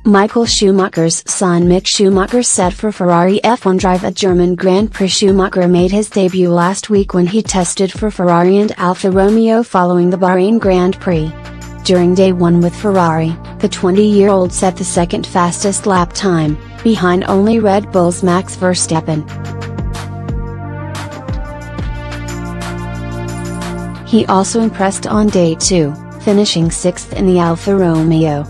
Michael Schumacher's son Mick Schumacher set for Ferrari F1 drive at German Grand Prix. Schumacher made his debut last week when he tested for Ferrari and Alfa Romeo following the Bahrain Grand Prix. During day one with Ferrari, the 20-year-old set the second fastest lap time, behind only Red Bull's Max Verstappen. He also impressed on day two, finishing sixth in the Alfa Romeo.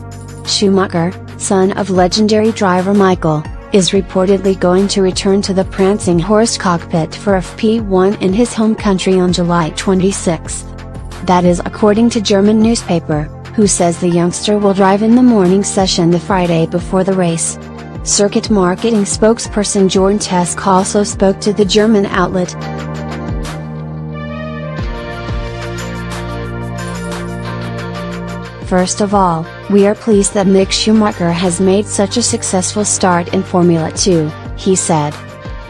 Schumacher, son of legendary driver Michael, is reportedly going to return to the prancing horse cockpit for FP1 in his home country on July 26. That is according to German newspaper, who says the youngster will drive in the morning session the Friday before the race. Circuit marketing spokesperson Jorn Tesk also spoke to the German outlet. First of all, we are pleased that Mick Schumacher has made such a successful start in Formula 2, he said.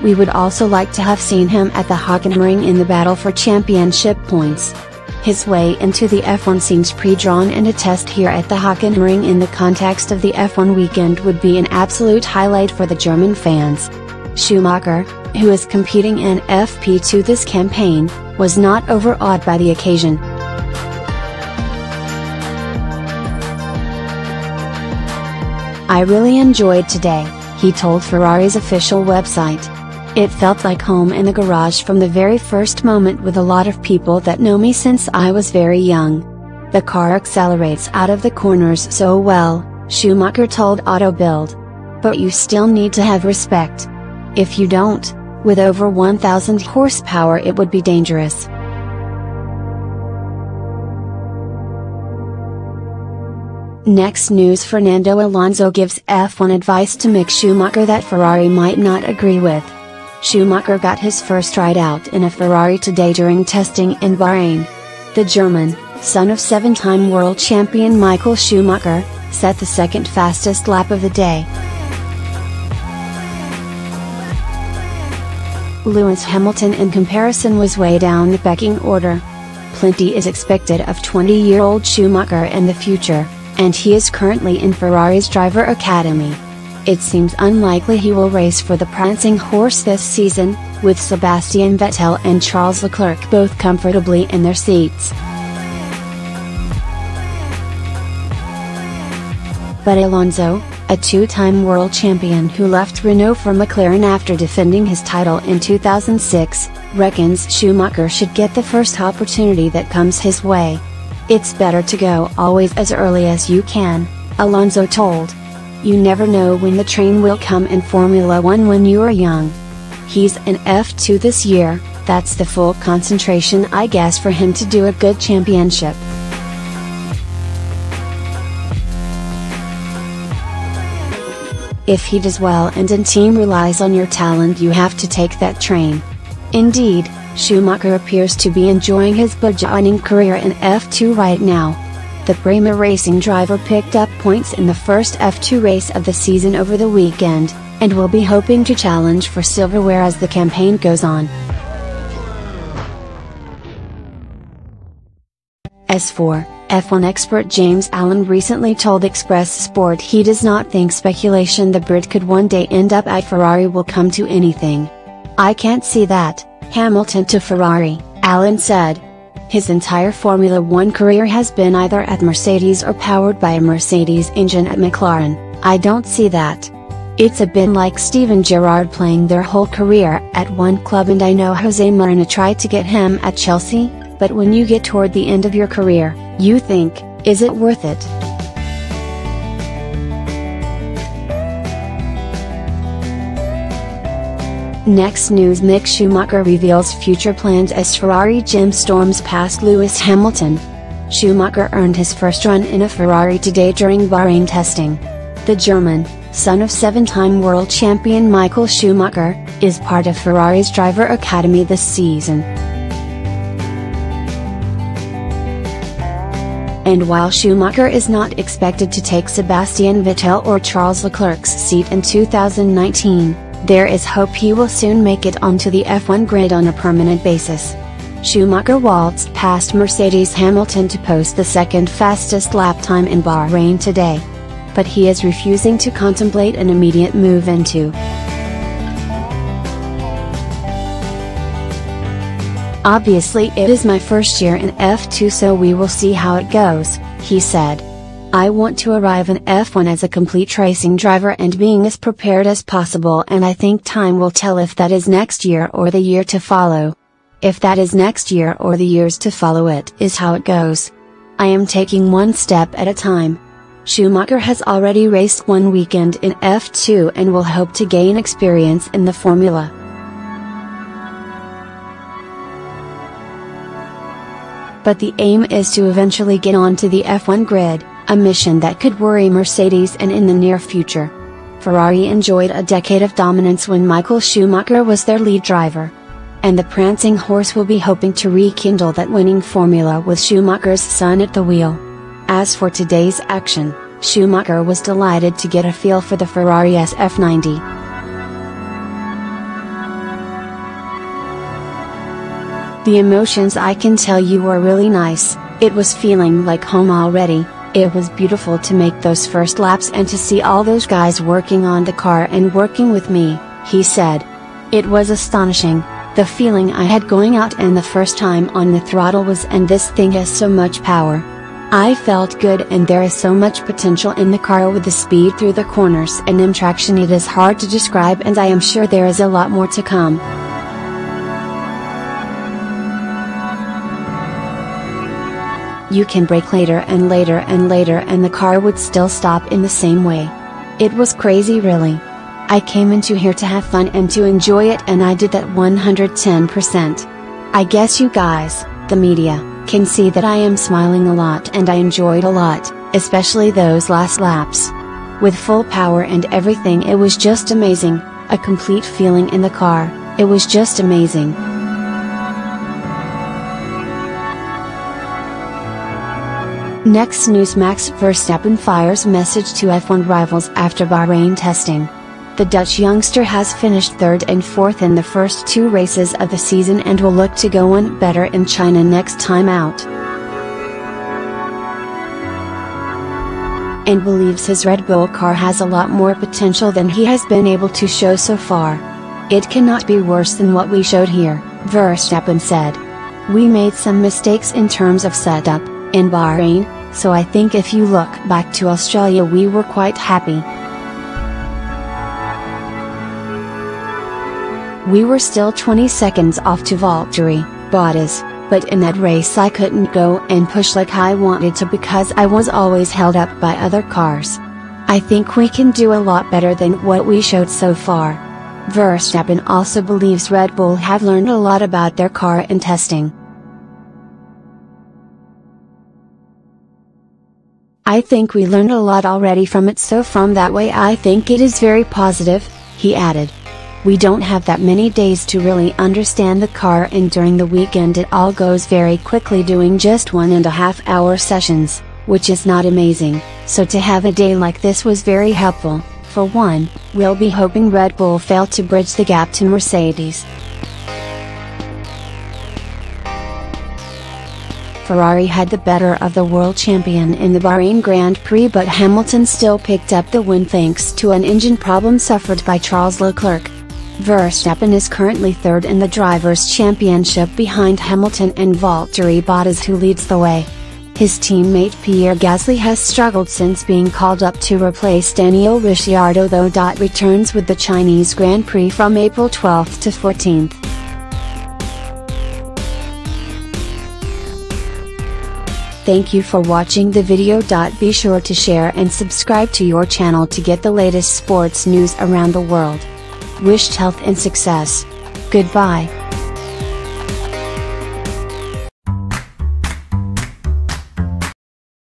We would also like to have seen him at the Hockenheimring in the battle for championship points. His way into the F1 seems pre-drawn, and a test here at the Hockenheimring in the context of the F1 weekend would be an absolute highlight for the German fans. Schumacher, who is competing in FP2 this campaign, was not overawed by the occasion. I really enjoyed today, he told Ferrari's official website. It felt like home in the garage from the very first moment, with a lot of people that know me since I was very young. The car accelerates out of the corners so well, Schumacher told Auto Bild. But you still need to have respect. If you don't, with over 1,000 horsepower it would be dangerous. Next news: Fernando Alonso gives F1 advice to Mick Schumacher that Ferrari might not agree with. Schumacher got his first ride out in a Ferrari today during testing in Bahrain. The German, son of seven-time world champion Michael Schumacher, set the second fastest lap of the day. Lewis Hamilton in comparison was way down the pecking order. Plenty is expected of 20-year-old Schumacher in the future, and he is currently in Ferrari's driver academy. It seems unlikely he will race for the prancing horse this season, with Sebastian Vettel and Charles Leclerc both comfortably in their seats. But Alonso, a two-time world champion who left Renault for McLaren after defending his title in 2006, reckons Schumacher should get the first opportunity that comes his way. It's better to go always as early as you can, Alonso told. You never know when the train will come in Formula 1 when you are young. He's in F2 this year, that's the full concentration I guess for him to do a good championship. If he does well and a team relies on your talent, you have to take that train. Indeed, Schumacher appears to be enjoying his burgeoning career in F2 right now. The Bremer Racing driver picked up points in the first F2 race of the season over the weekend, and will be hoping to challenge for silverware as the campaign goes on. As for F1 expert James Allen recently told Express Sport he does not think speculation the Brit could one day end up at Ferrari will come to anything. I can't see that. Hamilton to Ferrari, Allen said. His entire Formula 1 career has been either at Mercedes or powered by a Mercedes engine at McLaren. I don't see that. It's a bit like Steven Gerrard playing their whole career at one club, and I know Jose Mourinho tried to get him at Chelsea, but when you get toward the end of your career, you think, is it worth it? Next news: Mick Schumacher reveals future plans as Ferrari gym storms past Lewis Hamilton. Schumacher earned his first run in a Ferrari today during Bahrain testing. The German, son of seven-time world champion Michael Schumacher, is part of Ferrari's driver academy this season. And while Schumacher is not expected to take Sebastian Vettel or Charles Leclerc's seat in 2019, there is hope he will soon make it onto the F1 grid on a permanent basis. Schumacher waltzed past Mercedes Hamilton to post the second fastest lap time in Bahrain today. but he is refusing to contemplate an immediate move into. Obviously it is my first year in F2, so we will see how it goes, he said. I want to arrive in F1 as a complete racing driver and being as prepared as possible, and I think time will tell if that is next year or the year to follow. If that is next year or the years to follow, it is how it goes. I am taking one step at a time. Schumacher has already raced one weekend in F2 and will hope to gain experience in the Formula. But the aim is to eventually get onto the F1 grid, a mission that could worry Mercedes and in the near future. Ferrari enjoyed a decade of dominance when Michael Schumacher was their lead driver. And the prancing horse will be hoping to rekindle that winning formula with Schumacher's son at the wheel. As for today's action, Schumacher was delighted to get a feel for the Ferrari SF90. The emotions, I can tell you, were really nice. It was feeling like home already. It was beautiful to make those first laps and to see all those guys working on the car and working with me, he said. It was astonishing, the feeling I had going out and the first time on the throttle was, and this thing has so much power. I felt good, and there is so much potential in the car with the speed through the corners and traction. It is hard to describe, and I am sure there is a lot more to come. You can brake later and later and later and the car would still stop in the same way. It was crazy, really. I came into here to have fun and to enjoy it, and I did that 110%. I guess you guys, the media, can see that I am smiling a lot, and I enjoyed a lot, especially those last laps. With full power and everything, it was just amazing, a complete feeling in the car, it was just amazing. Next news: Max Verstappen fires message to F1 rivals after Bahrain testing. The Dutch youngster has finished third and fourth in the first two races of the season and will look to go one better in China next time out. And believes his Red Bull car has a lot more potential than he has been able to show so far. It cannot be worse than what we showed here, Verstappen said. We made some mistakes in terms of setup in Bahrain, so I think if you look back to Australia, we were quite happy. We were still 20 seconds off to Valtteri Bottas, but in that race I couldn't go and push like I wanted to because I was always held up by other cars. I think we can do a lot better than what we showed so far. Verstappen also believes Red Bull have learned a lot about their car in testing. I think we learned a lot already from it, so from that way I think it is very positive, he added. We don't have that many days to really understand the car, and during the weekend it all goes very quickly, doing just 1.5 hour sessions, which is not amazing, so to have a day like this was very helpful. For one, we'll be hoping Red Bull fail to bridge the gap to Mercedes. Ferrari had the better of the world champion in the Bahrain Grand Prix, but Hamilton still picked up the win thanks to an engine problem suffered by Charles Leclerc. Verstappen is currently third in the Drivers' Championship behind Hamilton and Valtteri Bottas, who leads the way. His teammate Pierre Gasly has struggled since being called up to replace Daniel Ricciardo, though returns with the Chinese Grand Prix from April 12 to 14. Thank you for watching the video. Be sure to share and subscribe to your channel to get the latest sports news around the world. Wished health and success. Goodbye.